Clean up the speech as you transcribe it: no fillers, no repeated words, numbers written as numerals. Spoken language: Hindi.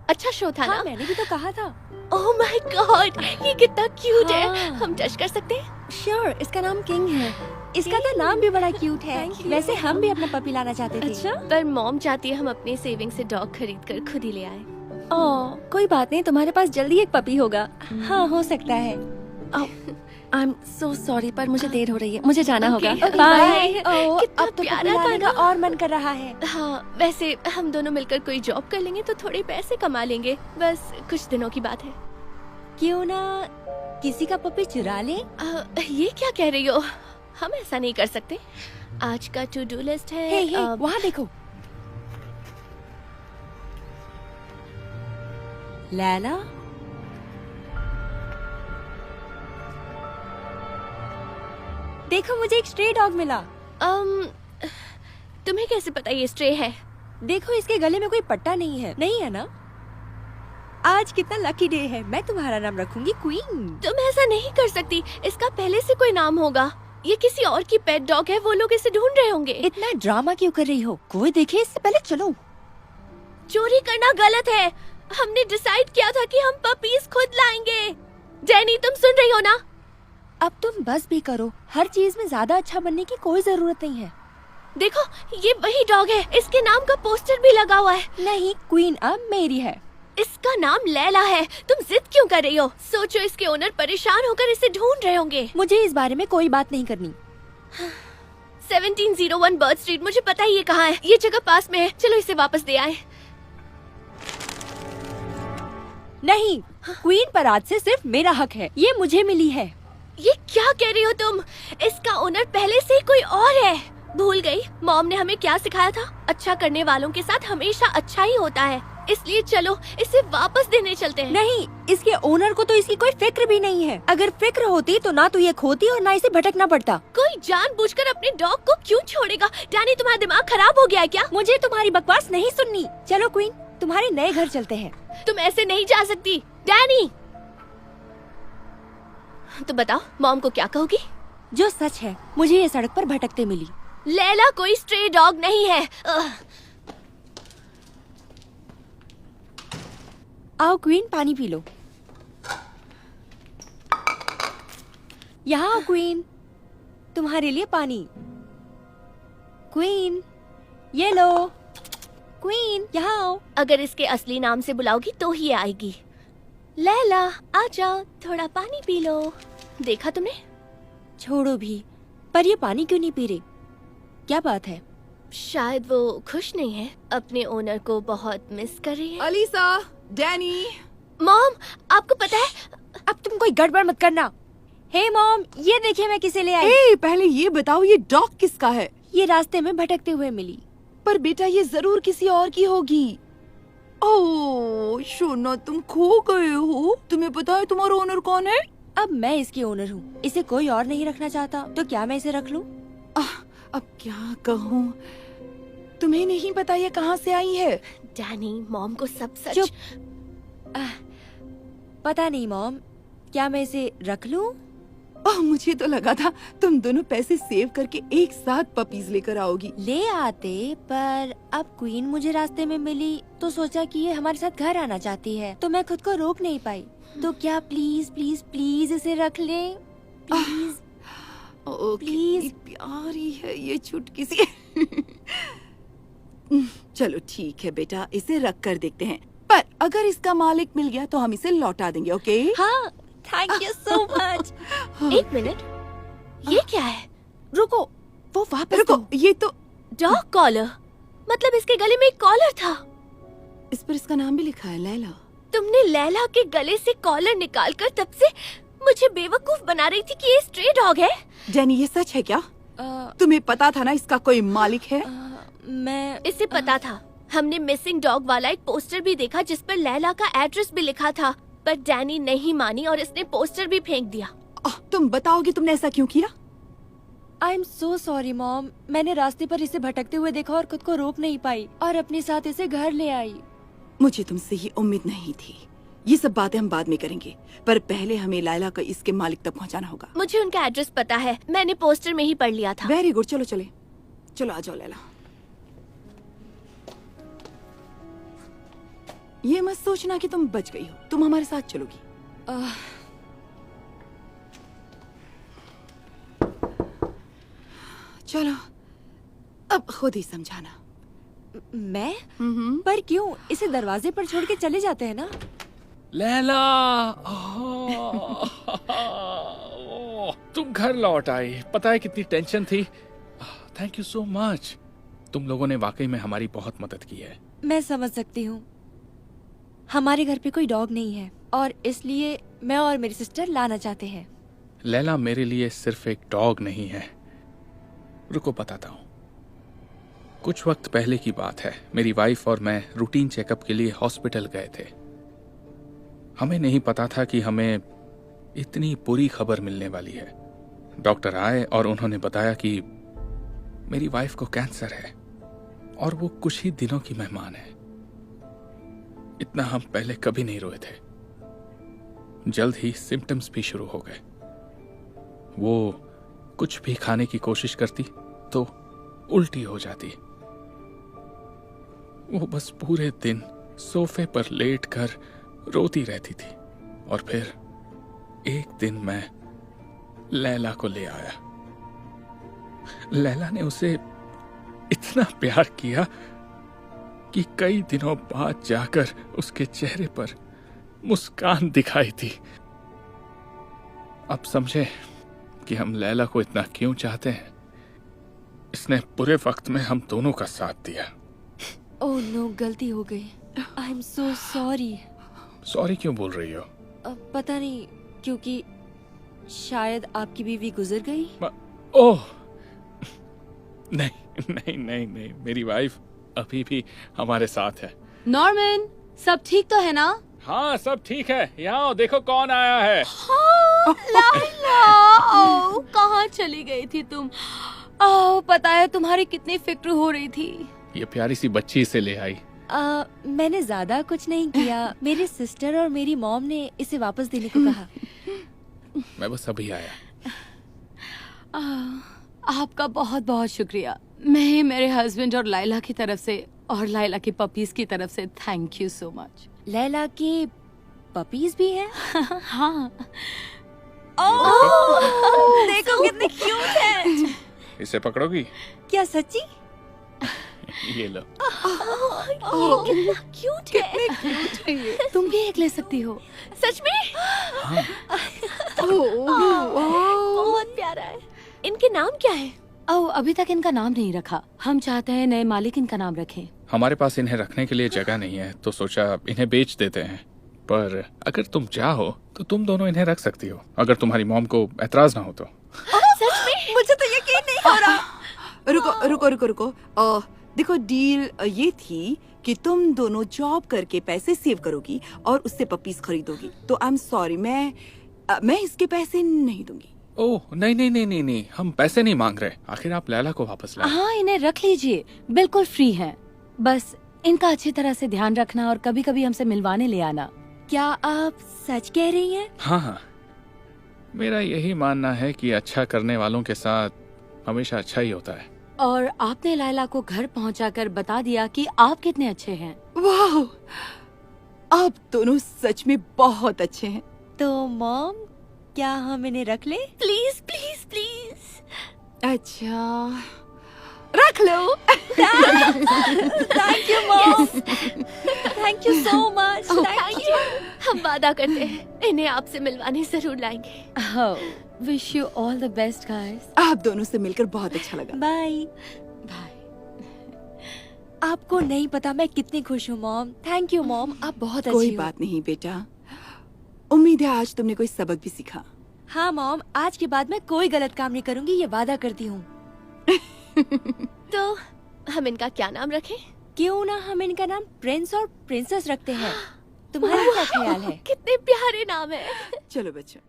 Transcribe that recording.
अच्छा शो था ना? मैंने भी तो कहा था। ओह माय गॉड, ये कितना क्यूट है। हाँ। हम टच कर सकते हैं? श्योर, इसका नाम किंग है। इसका तो नाम भी बड़ा क्यूट है। Thank you. वैसे हम भी अपना पपी लाना चाहते थे। अच्छा, पर मॉम चाहती है हम अपने सेविंग से डॉग खरीद कर खुद ही ले आए। ओह, कोई बात नहीं, तुम्हारे पास जल्दी एक पपी होगा। हाँ, हो सकता है। आई एम सो सॉरी, पर मुझे देर हो रही है, मुझे जाना होगा। Okay, bye. bye. ओह, कितना अब तो प्यारा पपी लाने था का ना? और मन कर रहा है। हाँ, वैसे हम दोनों मिलकर कोई जॉब कर लेंगे तो थोड़े पैसे कमा लेंगे। बस कुछ दिनों की बात है। क्यों ना किसी का पपी चुरा ले? ये क्या कह रही हो? हम ऐसा नहीं कर सकते। आज का टू डू लिस्ट है। हे, वहाँ देखो। लैला, देखो मुझे एक स्ट्रे डॉग मिला। तुम्हें कैसे पता ये स्ट्रे है? देखो इसके गले में कोई पट्टा नहीं है। नहीं है ना? आज कितना लकी डे है। मैं तुम्हारा नाम रखूंगी क्वीन। तुम ऐसा नहीं कर सकती। इसका पहले से कोई नाम होगा। ये किसी और की पेट डॉग है। वो लोग इसे ढूंढ रहे होंगे। इतना ड्रामा क्यों कर रही हो? कोई देखे इससे पहले चलो। चोरी करना गलत है। हमने डिसाइड किया था कि हम पपीज खुद लाएंगे। डैनी, तुम सुन रही हो ना? अब तुम बस भी करो। हर चीज में ज्यादा अच्छा बनने की कोई जरूरत नहीं है। देखो, ये वही डॉग है। इसके नाम का पोस्टर भी लगा हुआ है। नहीं, क्वीन अब मेरी है। इसका नाम लैला है। तुम जिद क्यों कर रही हो? सोचो, इसके ओनर परेशान होकर इसे ढूंढ रहे होंगे। मुझे इस बारे में कोई बात नहीं करनी। 1701 बर्ड स्ट्रीट, मुझे पता ही ये कहाँ है। ये जगह पास में है। चलो इसे वापस दे आए। नहीं, क्वीन पर आज से सिर्फ मेरा हक है। ये मुझे मिली है। ये क्या कह रही हो तुम? इसका ओनर पहले से ही कोई और है। भूल गई? मॉम ने हमें क्या सिखाया था? अच्छा करने वालों के साथ हमेशा अच्छा ही होता है। इसलिए चलो इसे वापस देने चलते हैं। नहीं, इसके ओनर को तो इसकी कोई फिक्र भी नहीं है। अगर फिक्र होती तो ना तो ये खोती और ना इसे भटकना पड़ता। कोई जानबूझकर अपने डॉग को क्यों छोड़ेगा? डैनी, तुम्हारा दिमाग खराब हो गया है क्या? मुझे तुम्हारी बकवास नहीं सुननी। चलो क्वीन, तुम्हारे नए घर चलते हैं। तुम ऐसे नहीं जा सकती। डैनी, तो बताओ मॉम को क्या कहोगी? जो सच है, मुझे ये सड़क पर भटकते मिली। लैला कोई स्ट्रे डॉग नहीं है। आओ क्वीन, पानी पी लो। यहाँ आओ क्वीन, तुम्हारे लिए पानी। क्वीन, ये लो। क्वीन, यहाँ आओ। अगर इसके असली नाम से बुलाओगी तो ही आएगी। लैला, आ जाओ, थोड़ा पानी पी लो। देखा तुमने? छोड़ो भी, पर ये पानी क्यों नहीं पी रही? क्या बात है? शायद वो खुश नहीं है। अपने ओनर को बहुत मिस कर रही है। Alyssa, Danny. मॉम, आपको पता है? अब तुम कोई गड़बड़ मत करना। हे मॉम, ये देखिए मैं किसे ले आई। ए, पहले ये बताओ ये डॉग किसका है? ये रास्ते में भटकते हुए मिली। पर बेटा ये जरूर किसी और की होगी। ओह सोना, तुम खो गए हो। तुम्हें पता है तुम्हारा ओनर कौन है? अब मैं इसकी ओनर हूँ। इसे कोई और नहीं रखना चाहता तो क्या मैं इसे रख लूँ? अब क्या कहूँ? तुम्हें नहीं पता ये कहाँ से आई है? डैनी, मॉम को सब सच। चुप। पता नहीं मॉम, क्या मैं इसे रख लूँ? मुझे तो लगा था तुम दोनों पैसे सेव करके एक साथ पपीज लेकर आओगी। ले आते, पर अब क्वीन मुझे रास्ते में मिली तो सोचा कि ये हमारे साथ घर आना चाहती है, तो मैं खुद को रोक नहीं पाई। तो क्या प्लीज प्लीज प्लीज इसे रख ले? Please please. प्यारी है ये चुटकी सी। चलो ठीक है बेटा, इसे रख कर देखते हैं। पर अगर इसका मालिक मिल गया तो हम इसे लौटा देंगे, ओके? हाँ, थैंक यू सो मच। एक मिनट, ये क्या है? रुको, वो वापस रुको, दो। ये तो डॉग कॉलर। मतलब इसके गले में एक कॉलर था। इस पर इसका नाम भी लिखा है, लैला। तुमने लैला के गले से कॉलर निकालकर तब से मुझे बेवकूफ बना रही थी कि ये स्ट्रे डॉग है। जेनी, ये सच है क्या? तुम्हें पता था ना इसका कोई मालिक है? मैं इसे पता था। हमने मिसिंग डॉग वाला एक पोस्टर भी देखा जिस पर लैला का एड्रेस भी लिखा था, पर डैनी नहीं मानी और इसने पोस्टर भी फेंक दिया। तुम बताओगे तुमने ऐसा क्यों किया? I am so sorry mom. मैंने रास्ते पर इसे भटकते हुए देखा और खुद को रोक नहीं पाई और अपने साथ इसे घर ले आई। मुझे तुमसे ये उम्मीद नहीं थी। ये सब बातें हम बाद में करेंगे, पर पहले हमें लैला को इसके मालिक तक पहुंचाना होगा। मुझे उनका एड्रेस पता है, मैंने पोस्टर में ही पढ़ लिया था। वेरी गुड, चलो चले, चलो आ जाओ लैला। ये मत सोचना कि तुम बच गई हो, तुम हमारे साथ चलोगी। आह, चलो अब खुद ही समझाना। मैं? पर क्यों? इसे दरवाजे पर छोड़ के चले जाते हैं ना। लैला तुम घर लौट आई। पता है कितनी टेंशन थी। Thank you so much. तुम लोगों ने वाकई में हमारी बहुत मदद की है। मैं समझ सकती हूँ। हमारे घर पे कोई डॉग नहीं है और इसलिए मैं और मेरी सिस्टर लाना चाहते हैं। लैला मेरे लिए सिर्फ एक डॉग नहीं है। रुको बताता हूँ। कुछ वक्त पहले की बात है। मेरी वाइफ और मैं रूटीन चेकअप के लिए हॉस्पिटल गए थे। हमें नहीं पता था कि हमें इतनी बुरी खबर मिलने वाली है। डॉक्टर आए और उन्होंने बताया कि मेरी वाइफ को कैंसर है और वो कुछ ही दिनों की मेहमान है। इतना हम पहले कभी नहीं रोए थे। जल्द ही सिम्टम्स भी शुरू हो गए। वो कुछ भी खाने की कोशिश करती तो उल्टी हो जाती। वो बस पूरे दिन सोफे पर लेटकर रोती रहती थी। और फिर एक दिन मैं लैला को ले आया। लैला ने उसे इतना प्यार किया कि कई दिनों बाद जाकर उसके चेहरे पर मुस्कान दिखाई थी। अब समझे कि हम लैला को इतना क्यों चाहते हैं। इसने बुरे वक्त में हम दोनों का साथ दिया। ओह नो, गलती हो गई। I am so sorry. Sorry क्यों बोल रही हो? पता नहीं, क्योंकि शायद आपकी बीवी गुजर गई। ओह नहीं नहीं नहीं नहीं, मेरी वाइफ अभी भी हमारे साथ है। नॉर्मन, सब ठीक तो है ना? हाँ सब ठीक है। यहाँ देखो कौन आया है। लाइला, ओह, कहाँ चली गई थी तुम? ओह, पता है तुम्हारी कितनी फिक्र हो रही थी। ये प्यारी सी बच्ची इसे ले आई। मैंने ज्यादा कुछ नहीं किया। मेरी सिस्टर और मेरी मॉम ने इसे वापस देने को कहा। मैं बस अभी आया। आपका बहुत बहुत शुक्रिया। मैं मेरे हस्बैंड और लाइला की तरफ से और लाइला की पपीज की तरफ से thank you so much. Laila के पपीज भी हैं? हाँ। देखो कितने क्यूट हैं। इसे पकड़ोगी? क्या सच्ची? ये लो। कितना क्यूट है। तुम भी एक ले सकती हो। सच में? हाँ। बहुत प्यारा है। इनके नाम क्या है? ओह, अभी तक इनका नाम नहीं रखा। हम चाहते हैं नए मालिक इनका नाम रखें। हमारे पास इन्हें रखने के लिए जगह नहीं है तो सोचा इन्हें बेच देते हैं। पर अगर तुम चाहो तो तुम दोनों इन्हें रख सकती हो, अगर तुम्हारी मॉम को एतराज ना हो तो। सच में? मुझे तो यकीन नहीं हो रहा। रुको रुको रुको रुको। देखो डील ये थी कि तुम दोनों जॉब करके पैसे सेव करोगी और उससे पपीज खरीदोगी। तो आई एम सॉरी, मैं इसके पैसे नहीं दूंगी। ओह नहीं नहीं नहीं नहीं नहीं, हम पैसे नहीं मांग रहे। आखिर आप लैला को वापस लाए। हाँ, इन्हें रख लीजिए, बिल्कुल फ्री हैं। बस इनका अच्छी तरह से ध्यान रखना और कभी कभी हमसे मिलवाने ले आना। क्या आप सच कह रही हैं? हाँ हाँ, मेरा यही मानना है कि अच्छा करने वालों के साथ हमेशा अच्छा ही होता है। और आपने लाइला को घर पहुंचाकर बता दिया कि आप कितने अच्छे हैं। वाह, आप दोनों सच में बहुत अच्छे हैं। तो मॉम, क्या हम इन्हें रख ले? Please please please. अच्छा, रख लो। Thank you mom. Thank you so much. Thank you. हम वादा करते हैं इन्हें आपसे मिलवाने जरूर लाएंगे। Wish you all the best guys. आप दोनों से मिलकर बहुत अच्छा लगा। बाय। बाय। आपको नहीं पता मैं कितनी खुश हूँ मॉम। थैंक यू मॉम, आप बहुत अच्छी कोई हो। बात नहीं बेटा, उम्मीद है आज तुमने कोई सबक भी सीखा। हाँ मॉम, आज के बाद मैं कोई गलत काम नहीं करूँगी, ये वादा करती हूँ। तो हम इनका क्या नाम रखें? क्यों ना हम इनका नाम प्रिंस और प्रिंसेस रखते हैं। तुम्हारा क्या ख्याल है? कितने प्यारे नाम है। चलो बच्चों।